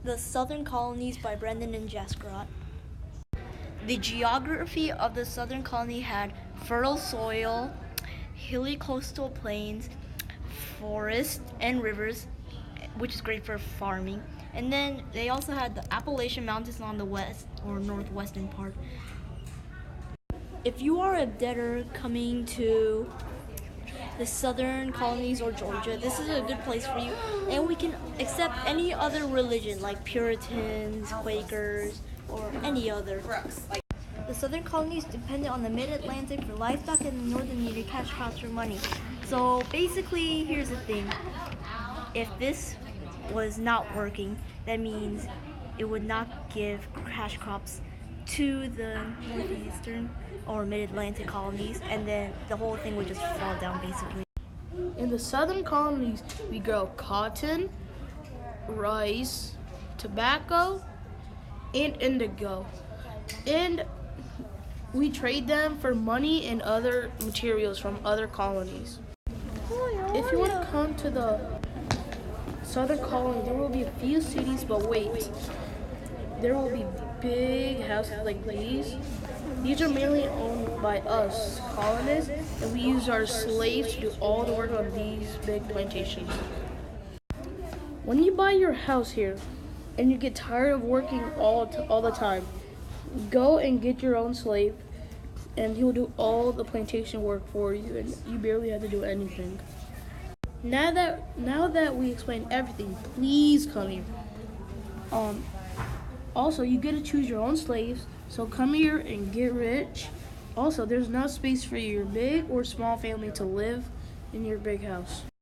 The Southern Colonies by Brendon and Jaskirat. The geography of the southern colony had fertile soil, hilly coastal plains, forests, and rivers, which is great for farming. And then they also had the Appalachian Mountains on the west or northwestern part. If you are a debtor coming to the southern colonies or Georgia, this is a good place for you, and we can accept any other religion like Puritans, Quakers, or any other. The southern colonies depended on the mid-Atlantic for livestock, and the northern needed cash crops for money. So basically, here's the thing. If this was not working, that means it would not give cash crops to the northeastern or mid-Atlantic colonies, and then the whole thing would just fall down basically. In the southern colonies, we grow cotton, rice, tobacco, and indigo. And we trade them for money and other materials from other colonies. If you want to come to the southern colony, there will be a few cities, but wait. There will be big houses like these. These are mainly owned by us, colonists, and we use our slaves to do all the work on these big plantations. When you buy your house here and you get tired of working all the time, go and get your own slave, and he will do all the plantation work for you, and you barely have to do anything. Now that we explained everything, please come here. Also, you get to choose your own slaves, so come here and get rich. Also, there's enough space for your big or small family to live in your big house.